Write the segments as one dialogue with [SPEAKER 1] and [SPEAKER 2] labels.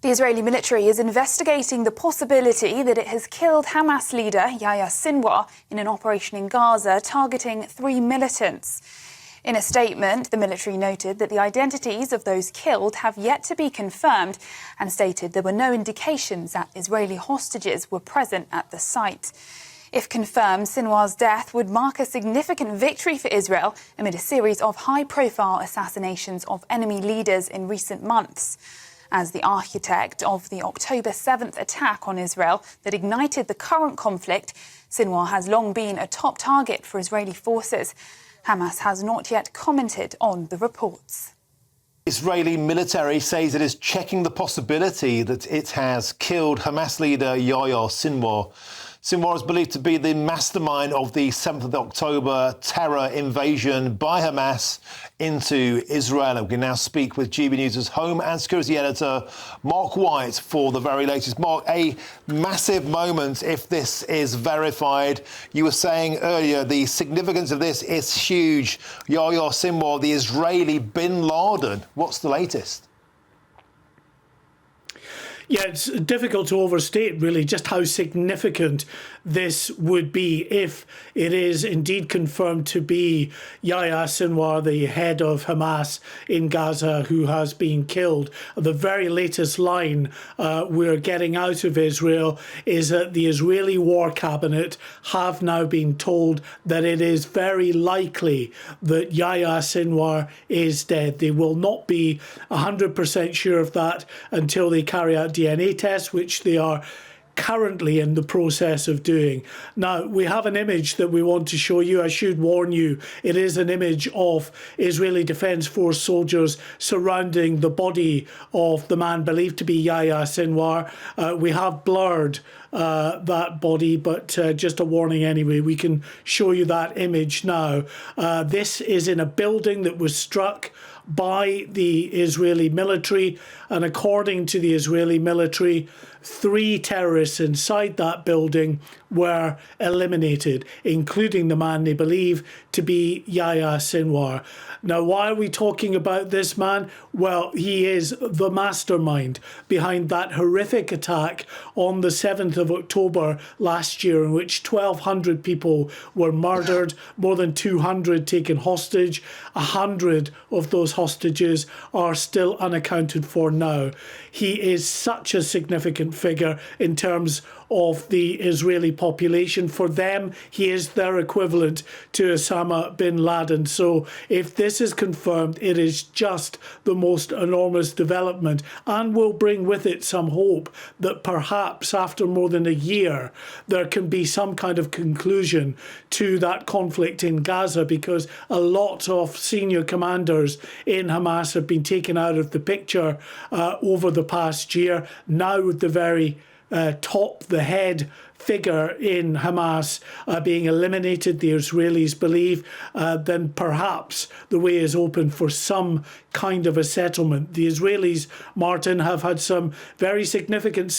[SPEAKER 1] The Israeli military is investigating the possibility that it has killed Hamas leader Yahya Sinwar in an operation in Gaza targeting 3 militants. In a statement, the military noted that the identities of those killed have yet to be confirmed and stated there were no indications that Israeli hostages were present at the site. If confirmed, Sinwar's death would mark a significant victory for Israel amid a series of high-profile assassinations of enemy leaders in recent months. As the architect of the October 7th attack on Israel that ignited the current conflict, Sinwar has long been a top target for Israeli forces. Hamas has not yet commented on the reports.
[SPEAKER 2] Israeli military says it is checking the possibility that it has killed Hamas leader Yahya Sinwar. Sinwar is believed to be the mastermind of the 7th of October terror invasion by Hamas into Israel. We can now speak with GB News' Home and Security Editor, Mark White, for the very latest. Mark, a massive moment if this is verified. You were saying earlier the significance of this is huge. Yahya Sinwar, the Israeli bin Laden. What's the latest?
[SPEAKER 3] Yeah, it's difficult to overstate, really, just how significant this would be if it is indeed confirmed to be Yahya Sinwar, the head of Hamas in Gaza, who has been killed. The very latest line we're getting out of Israel is that the Israeli War Cabinet have now been told that it is very likely that Yahya Sinwar is dead. They will not be 100% sure of that until they carry out DNA tests, which they are currently in the process of doing. Now, we have an image that we want to show you. I should warn you, it is an image of Israeli Defense Force soldiers surrounding the body of the man believed to be Yahya Sinwar. We have blurred that body, but just a warning anyway, we can show you that image now. This is in a building that was struck by the Israeli military, and according to the Israeli military, 3 terrorists inside that building were eliminated, including the man they believe to be Yahya Sinwar. Now, why are we talking about this man? Well, he is the mastermind behind that horrific attack on the 7th of October last year, in which 1,200 people were murdered, more than 200 taken hostage. 100 of those hostages are still unaccounted for now. He is such a significant figure in terms of the Israeli population. For them, he is their equivalent to Osama bin Laden. So if this is confirmed, it is just the most enormous development and will bring with it some hope that perhaps after more than a year, there can be some kind of conclusion to that conflict in Gaza, because a lot of senior commanders in Hamas have been taken out of the picture over the past year. Now with the very top, the head figure in Hamas being eliminated, the Israelis believe, then perhaps the way is open for some kind of a settlement. The Israelis, Martin, have had some very significant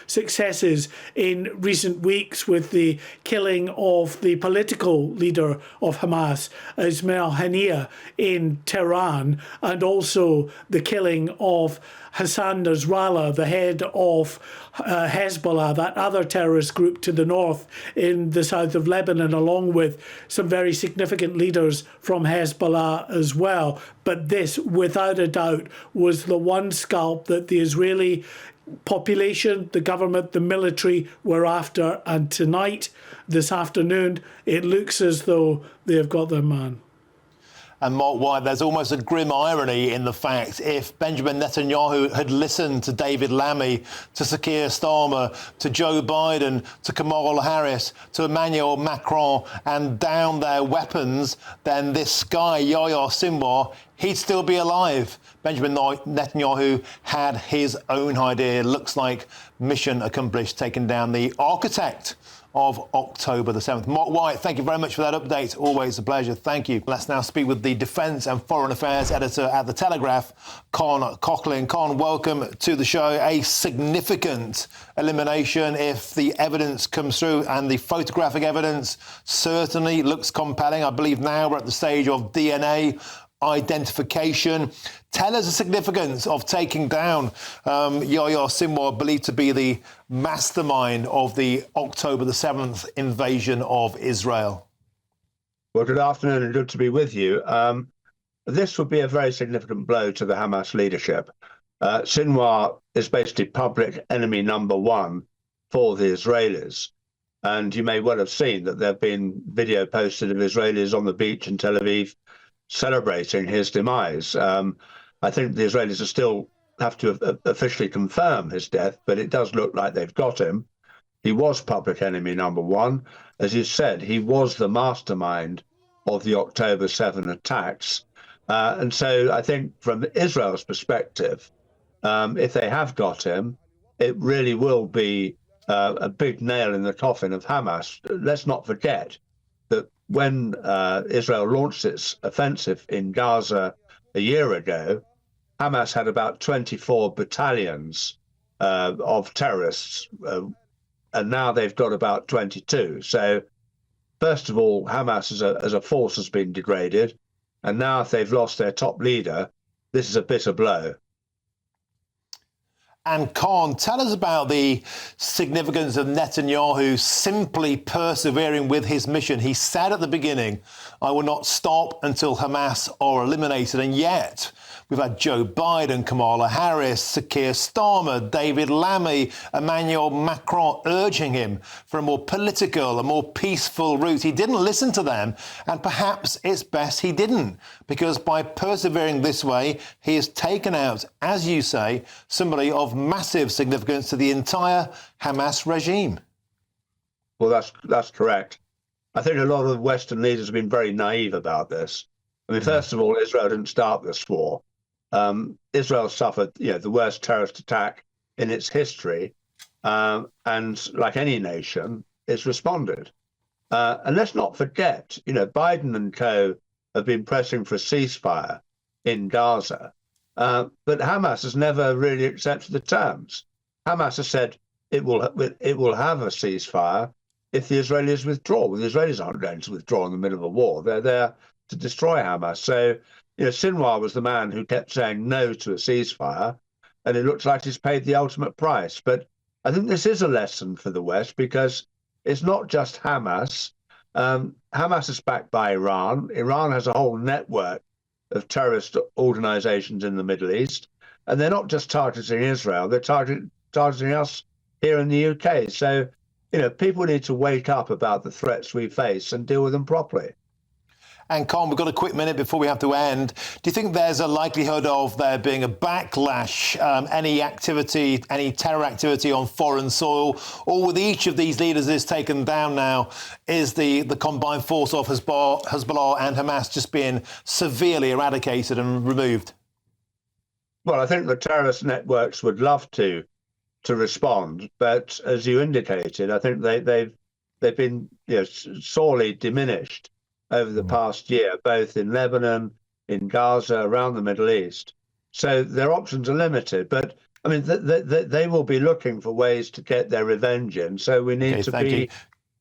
[SPEAKER 3] successes in recent weeks with the killing of the political leader of Hamas, Ismail Haniyeh, in Tehran, and also the killing of Hassan Nasrallah, the head of Hezbollah, that other terrorist group to the north in the south of Lebanon, along with some very significant leaders from Hezbollah as well. But this, without a doubt, was the one scalp that the Israeli population, the government, the military were after. And tonight, this afternoon, it looks as though they have got their man.
[SPEAKER 2] And Mark White, there's almost a grim irony in the fact if Benjamin Netanyahu had listened to David Lammy, to Sir Keir Starmer, to Joe Biden, to Kamala Harris, to Emmanuel Macron, and down their weapons, then this guy, Yahya Sinwar, he'd still be alive. Benjamin Netanyahu had his own idea. Looks like mission accomplished, taking down the architect of October the 7th. Mark White, thank you very much for that update. Always a pleasure. Thank you. Let's now speak with the Defence and Foreign Affairs editor at the Telegraph, Coughlin. Con, welcome to the show. A significant elimination if the evidence comes through, and the photographic evidence certainly looks compelling. I believe now we're at the stage of DNA identification. Tell us the significance of taking down Yahya Sinwar, believed to be the mastermind of the October the 7th invasion of Israel.
[SPEAKER 4] Well, good afternoon and good to be with you. This would be a very significant blow to the Hamas leadership. Sinwar is basically public enemy number one for the Israelis. And you may well have seen that there have been video posted of Israelis on the beach in Tel Aviv celebrating his demise. I think the Israelis still have to officially confirm his death, but it does look like they've got him. He was public enemy number one. As you said, he was the mastermind of the October 7 attacks. And so I think from Israel's perspective, if they have got him, it really will be a big nail in the coffin of Hamas. Let's not forget that when Israel launched its offensive in Gaza a year ago, Hamas had about 24 battalions of terrorists, and now they've got about 22. So, first of all, Hamas as a force has been degraded, and now if they've lost their top leader, this is a bitter blow.
[SPEAKER 2] And Con, tell us about the significance of Netanyahu simply persevering with his mission. He said at the beginning, I will not stop until Hamas are eliminated. And yet we've had Joe Biden, Kamala Harris, Keir Starmer, David Lammy, Emmanuel Macron urging him for a more political, a more peaceful route. He didn't listen to them, and perhaps it's best he didn't, because by persevering this way, he has taken out, as you say, somebody of massive significance to the entire Hamas regime.
[SPEAKER 4] Well, that's correct. I think a lot of Western leaders have been very naive about this. I mean, first of all, Israel didn't start this war. Israel suffered, the worst terrorist attack in its history, and like any nation, it's responded. And let's not forget, Biden and co have been pressing for a ceasefire in Gaza, but Hamas has never really accepted the terms. Hamas has said it will have a ceasefire if the Israelis withdraw. Well, the Israelis aren't going to withdraw in the middle of a war. They're there to destroy Hamas. So, Sinwar was the man who kept saying no to a ceasefire, and it looks like he's paid the ultimate price. But I think this is a lesson for the West, because it's not just Hamas. Hamas is backed by Iran. Iran has a whole network of terrorist organizations in the Middle East, and they're not just targeting Israel, they're targeting us here in the UK. So, people need to wake up about the threats we face and deal with them properly.
[SPEAKER 2] And Con, we've got a quick minute before we have to end. Do you think there's a likelihood of there being a backlash, any activity, any terror activity on foreign soil, or with each of these leaders is taken down now, is the combined force of Hezbollah and Hamas just being severely eradicated and removed?
[SPEAKER 4] Well, I think the terrorist networks would love to respond, but as you indicated, I think they've been sorely diminished over the past year, both in Lebanon, in Gaza, around the Middle East. So their options are limited. But, I mean, they will be looking for ways to get their revenge in. So we need to be...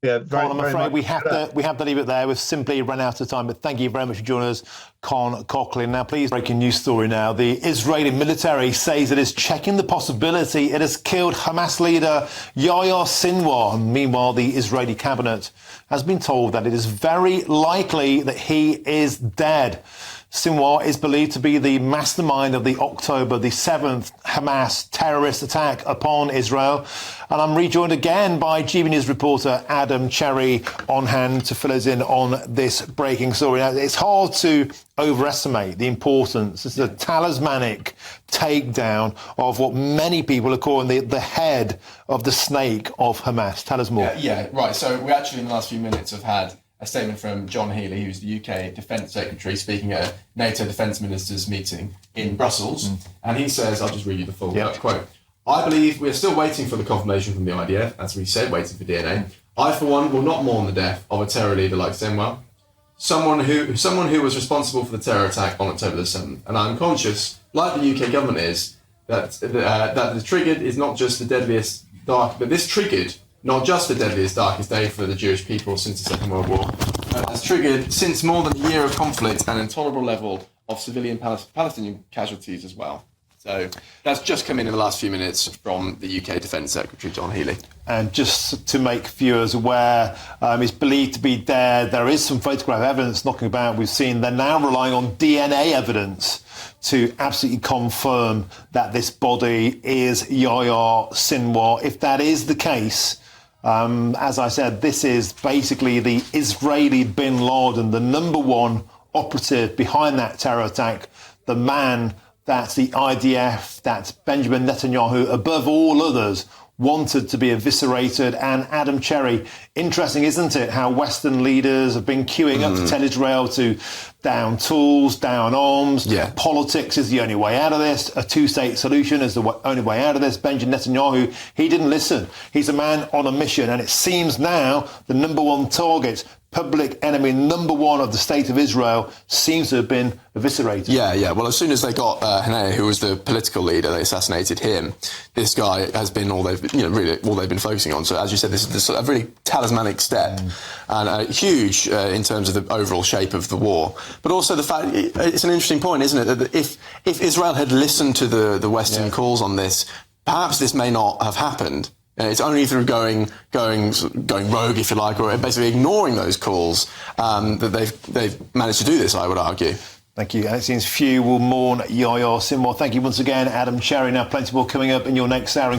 [SPEAKER 2] Con, I'm afraid we have to leave it there. We've simply run out of time. But thank you very much for joining us, Con Coughlin. Now, please, breaking news story now. The Israeli military says it is checking the possibility it has killed Hamas leader Yahya Sinwar. And meanwhile, the Israeli cabinet has been told that it is very likely that he is dead. Sinwar is believed to be the mastermind of the October the 7th Hamas terrorist attack upon Israel. And I'm rejoined again by GB News reporter Adam Cherry on hand to fill us in on this breaking story. Now, it's hard to overestimate the importance. This is a talismanic takedown of what many people are calling the head of the snake of Hamas. Tell us more.
[SPEAKER 5] Yeah, right. So we actually, in the last few minutes, have had a statement from John Healey, who's the UK Defence Secretary, speaking at a NATO Defence Ministers meeting in Brussels. And he says, I'll just read you the full quote. I believe we are still waiting for the confirmation from the IDF, as we said, waiting for DNA. I, for one, will not mourn the death of a terror leader like Sinwar, someone who was responsible for the terror attack on October the 7th. And I'm conscious, like the UK government is, that the triggered is not just the deadliest but this triggered not just the deadliest, darkest day for the Jewish people since the Second World War, has triggered, since more than a year of conflict, an intolerable level of civilian Palestinian casualties as well. So that's just come in the last few minutes from the UK Defence Secretary, John Healey.
[SPEAKER 2] And just to make viewers aware, it's believed to be dead. There is some photograph evidence knocking about. We've seen they're now relying on DNA evidence to absolutely confirm that this body is Yahya Sinwar. If that is the case, as I said, this is basically the Israeli bin Laden, the number one operative behind that terror attack, the man that the IDF, that Benjamin Netanyahu, above all others, wanted to be eviscerated. And Adam Cherry, interesting, isn't it, how Western leaders have been queuing up to tell Israel to down tools, down arms.
[SPEAKER 5] Yeah.
[SPEAKER 2] Politics is the only way out of this. A two-state solution is the only way out of this. Benjamin Netanyahu, he didn't listen. He's a man on a mission. And it seems now the number one target, public enemy number one of the state of Israel, seems to have been eviscerated.
[SPEAKER 5] Yeah. Well, as soon as they got Haniyeh, who was the political leader, they assassinated him. This guy has been all they've been focusing on. So, as you said, this is a really talismanic step and huge in terms of the overall shape of the war. But also the fact, it's an interesting point, isn't it, that if Israel had listened to the Western calls on this, perhaps this may not have happened. It's only through going rogue, if you like, or basically ignoring those calls that they've managed to do this, I would argue.
[SPEAKER 2] Thank you. And it seems few will mourn Yahya Sinwar. Thank you once again, Adam Cherry. Now, plenty more coming up in your next hour.